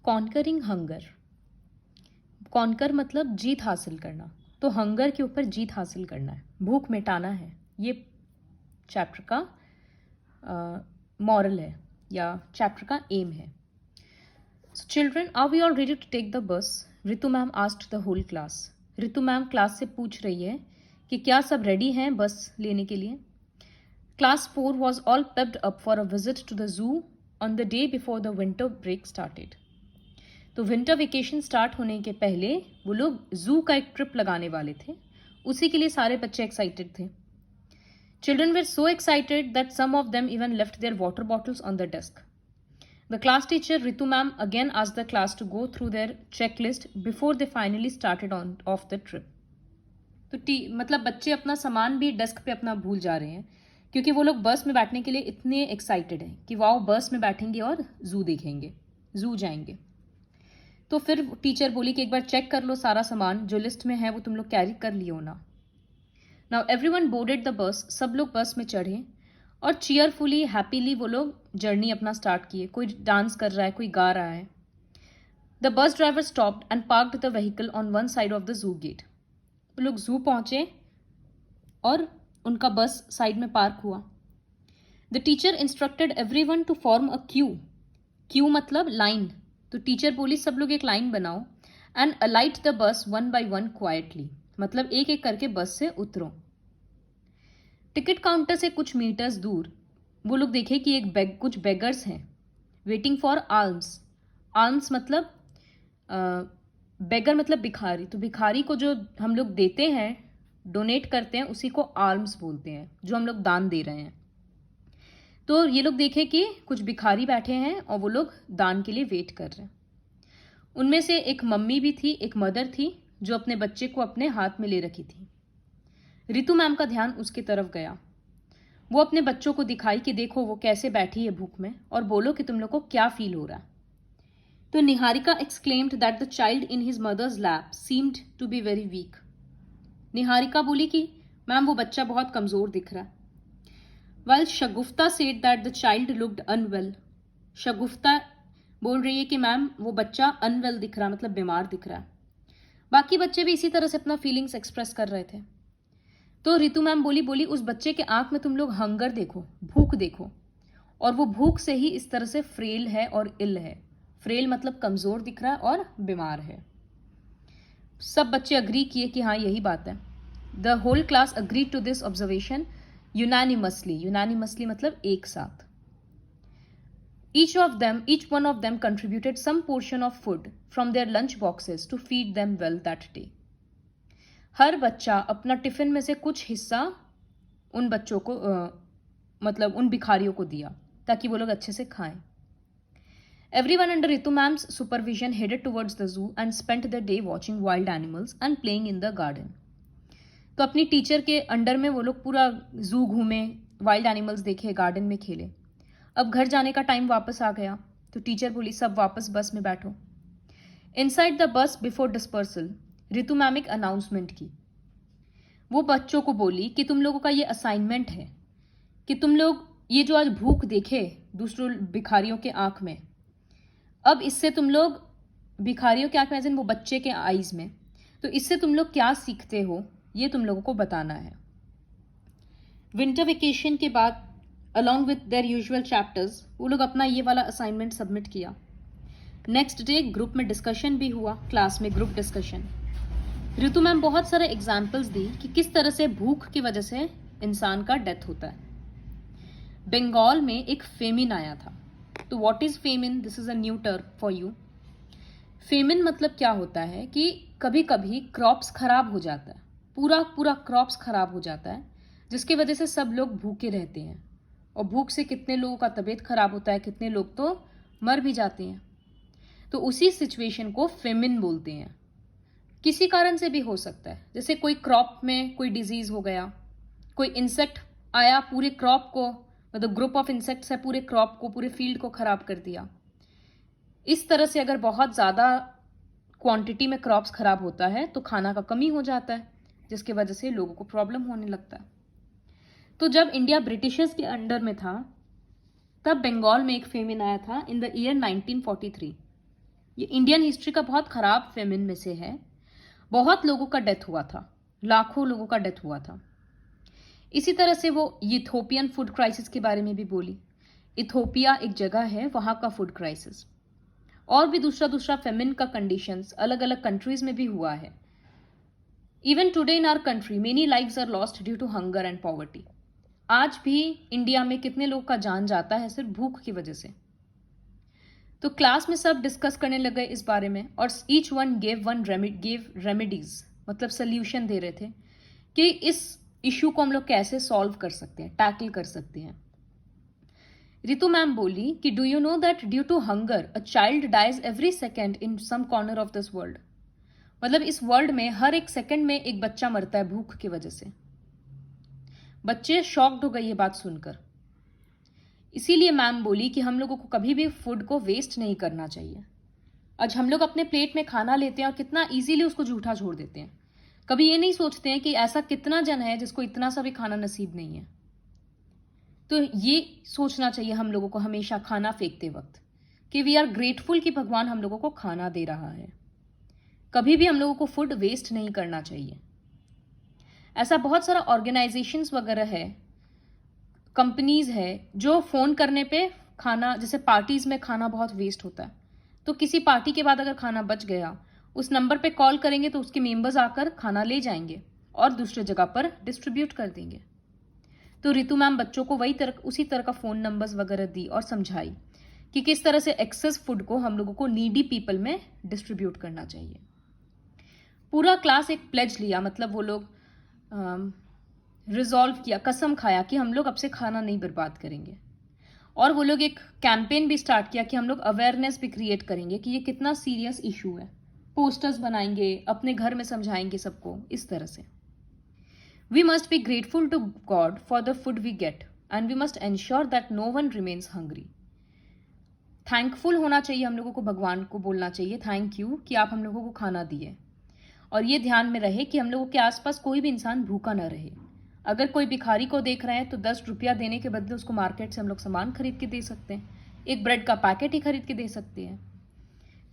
Conquering hunger. Conquer मतलब जीत हासिल करना, तो हंगर के ऊपर जीत हासिल करना है, भूख मिटाना है, ये चैप्टर का मॉरल है या चैप्टर का एम है। So children, are we all ready to take the bus? Ritu ma'am asked the whole class. Ritu ma'am class से पूछ रही है कि क्या सब रेडी हैं बस लेने के लिए। Class 4 was all pepped up for a visit to the zoo on the day before the winter break started. तो विंटर वेकेशन स्टार्ट होने के पहले वो लोग जू का एक ट्रिप लगाने वाले थे, उसी के लिए सारे बच्चे एक्साइटेड थे। Children were so excited that some of them even left their water bottles on the desk. The class teacher Ritu ma'am again asked the class to go through their checklist before they finally started on off the trip. तो मतलब बच्चे अपना सामान भी desk पे अपना भूल जा रहे हैं, क्योंकि वो लोग बस में बैठने के लिए इतने एक्साइटेड हैं कि वाओ बस में बैठेंगे और जू देखेंगे, जू जाएंगे। तो फिर टीचर बोली कि एक बार चेक कर लो सारा सामान जो लिस्ट में है वो तुम लोग कैरी कर लियो ना। Now everyone boarded the bus, सब लोग बस में चढ़े और चीयरफुली हैप्पीली वो लोग जर्नी अपना स्टार्ट किए। कोई डांस कर रहा है, कोई गा रहा है। The bus driver stopped and parked the vehicle on one side of the zoo gate. वो लोग जू पहुंचे और उनका बस साइड में पार्क हुआ। The teacher instructed everyone to form a queue. Queue मतलब लाइन। तो टीचर बोली सब लोग एक लाइन बनाओ and alight the bus one by one quietly, मतलब एक एक करके बस से उतरो। टिकट काउंटर से कुछ मीटर्स दूर वो लोग देखे कि कुछ बेगर्स हैं वेटिंग फॉर आल्म्स। आल्म्स मतलब बेगर मतलब भिखारी। तो भिखारी को जो हम लोग देते हैं, डोनेट करते हैं, उसी को आल्म्स बोलते हैं, जो हम लोग दान दे रहे हैं। तो ये लोग देखे कि कुछ भिखारी बैठे हैं और वो लोग दान के लिए वेट कर रहे हैं। उनमें से एक मम्मी भी थी, एक मदर थी जो अपने बच्चे को अपने हाथ में ले रखी थी। रितु मैम का ध्यान उसकी तरफ गया। वो अपने बच्चों को दिखाई कि देखो वो कैसे बैठी है भूख में, और बोलो कि तुम लोग को क्या फील हो रहा है। तो Niharika exclaimed that the child in his mother's lap seemed to be very weak. Niharika बोली कि मैम वो बच्चा बहुत कमजोर दिख रहा है। While Shagufta said that the child looked unwell. शगुफ्ता बोल रही है कि मैम वो बच्चा अनवेल दिख रहा, मतलब बीमार दिख रहा है। बाकी बच्चे भी इसी तरह से अपना फीलिंग्स एक्सप्रेस कर रहे थे। तो रितु मैम बोली उस बच्चे के आंख में तुम लोग हंगर देखो, भूख देखो, और वो भूख से ही इस तरह से फ्रेल है और इल है। फ्रेल मतलब कमजोर दिख रहा है और बीमार है। सब बच्चे अग्री किए कि हाँ यही बात है। The whole class agree to this observation unanimously मतलब एक साथ। Each one of them contributed some portion of food from their lunch boxes to feed them well that day. हर बच्चा अपना टिफिन में से कुछ हिस्सा उन बच्चों को मतलब उन भिखारियों को दिया ताकि वो लोग अच्छे से खाएं। Everyone under Ritu ma'am's supervision headed towards the zoo and spent the day watching wild animals and playing in the garden. तो अपनी टीचर के अंडर में वो लोग पूरा जू घूमे, वाइल्ड एनिमल्स देखे, गार्डन में खेले। अब घर जाने का टाइम वापस आ गया, तो टीचर बोली सब वापस बस में बैठो। Inside the bus before dispersal Ritu ma'am एक अनाउंसमेंट की। वो बच्चों को बोली कि तुम लोगों का ये असाइनमेंट है कि तुम लोग ये जो आज भूख देखे दूसरों भिखारियों के आंख में, अब इससे तुम लोग भिखारियों के आंख में वो बच्चे के आईज में, तो इससे तुम लोग क्या सीखते हो ये तुम लोगों को बताना है। विंटर वेकेशन के बाद along with their usual chapters वो लोग अपना ये वाला असाइनमेंट सबमिट किया। नेक्स्ट डे ग्रुप में डिस्कशन भी हुआ, क्लास में ग्रुप डिस्कशन। रितु मैम बहुत सारे एग्जाम्पल्स दी कि किस तरह से भूख की वजह से इंसान का डेथ होता है। बंगाल में एक फेमिन आया था। तो what is famine? This is a new term for you. Famine मतलब क्या होता है कि कभी कभी क्रॉप्स खराब हो जाता है, पूरा क्रॉप्स खराब हो जाता है, जिसकी वजह से सब लोग भूखे रहते हैं। और भूख से कितने लोगों का तबीयत खराब होता है, कितने लोग तो मर भी जाते हैं। तो उसी सिचुएशन को फेमिन बोलते हैं। किसी कारण से भी हो सकता है, जैसे कोई क्रॉप में कोई डिजीज हो गया, कोई इंसेक्ट आया पूरे क्रॉप को, मतलब ग्रुप ऑफ इंसेक्ट्स है पूरे क्रॉप को, पूरे फील्ड को खराब कर दिया। इस तरह से अगर बहुत ज़्यादा क्वांटिटी में क्रॉप्स खराब होता है तो खाना का कमी हो जाता है, जिसकी वजह से लोगों को प्रॉब्लम होने लगता है। तो जब इंडिया ब्रिटिशर्स के अंडर में था तब बंगाल में एक फेमिन आया था इन द ईयर 1943। ये इंडियन हिस्ट्री का बहुत खराब फेमिन में से है। बहुत लोगों का डेथ हुआ था, लाखों लोगों का डेथ हुआ था। इसी तरह से वो इथोपियन फूड क्राइसिस के बारे में भी बोली। इथोपिया एक जगह है, वहां का फूड क्राइसिस। और भी दूसरा फेमिन का कंडीशंस अलग अलग कंट्रीज में भी हुआ है। Even today in our country many lives are lost due to hunger and poverty. आज भी इंडिया में कितने लोग का जान जाता है सिर्फ भूख की वजह से। तो क्लास में सब डिस्कस करने लगे इस बारे में, और ईच वन गेव रेमेडीज, मतलब सोल्यूशन दे रहे थे कि इस इशू को हम लोग कैसे सॉल्व कर सकते हैं, टैकल कर सकते हैं। रितु मैम बोली कि do you know that due to hunger a child dies every second in some corner of this world. मतलब इस वर्ल्ड में हर एक सेकेंड में एक बच्चा मरता है भूख की वजह से। बच्चे शॉक्ड हो गए ये बात सुनकर। इसीलिए मैम बोली कि हम लोगों को कभी भी फूड को वेस्ट नहीं करना चाहिए। आज हम लोग अपने प्लेट में खाना लेते हैं और कितना इजीली उसको जूठा छोड़ देते हैं। कभी ये नहीं सोचते हैं कि ऐसा कितना जन है जिसको इतना सा भी खाना नसीब नहीं है। तो ये सोचना चाहिए हम लोगों को हमेशा खाना फेंकते वक्त कि वी आर ग्रेटफुल कि भगवान हम लोगों को खाना दे रहा है। कभी भी हम लोगों को फूड वेस्ट नहीं करना चाहिए। ऐसा बहुत सारा ऑर्गेनाइजेशंस वगैरह है, कंपनीज है, जो फोन करने पे खाना, जैसे पार्टीज में खाना बहुत वेस्ट होता है, तो किसी पार्टी के बाद अगर खाना बच गया, उस नंबर पे कॉल करेंगे तो उसके मेंबर्स आकर खाना ले जाएंगे और दूसरे जगह पर डिस्ट्रीब्यूट कर देंगे। तो रितु मैम बच्चों को उसी तरह का फोन नंबर्स वगैरह दी और समझाई कि किस तरह से एक्सेस फूड को हम लोगों को नीडी पीपल में डिस्ट्रीब्यूट करना चाहिए। पूरा क्लास एक प्लेज लिया, मतलब वो लोग रिजॉल्व किया, कसम खाया कि हम लोग अब से खाना नहीं बर्बाद करेंगे। और वो लोग एक कैंपेन भी स्टार्ट किया कि हम लोग अवेयरनेस भी क्रिएट करेंगे कि ये कितना सीरियस इशू है। पोस्टर्स बनाएंगे, अपने घर में समझाएंगे सबको इस तरह से। We must be grateful to God for the food we get and we must ensure that no one remains hungry. Thankful होना चाहिए हम लोगों को, भगवान को बोलना चाहिए थैंक यू कि आप हम लोगों को खाना दिए। और ये ध्यान में रहे कि हम लोगों के आसपास कोई भी इंसान भूखा न रहे। अगर कोई भिखारी को देख रहे हैं तो 10 रुपया देने के बदले उसको मार्केट से हम लोग सामान खरीद के दे सकते हैं, एक ब्रेड का पैकेट ही खरीद के दे सकते हैं।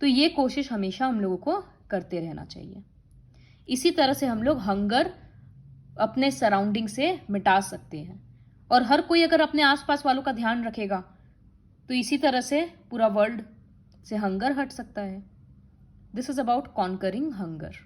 तो ये कोशिश हमेशा हम लोगों को करते रहना चाहिए। इसी तरह से हम लोग हंगर अपने सराउंडिंग से मिटा सकते हैं। और हर कोई अगर अपने आसपास वालों का ध्यान रखेगा तो इसी तरह से पूरा वर्ल्ड से हंगर हट सकता है। This is about conquering hunger.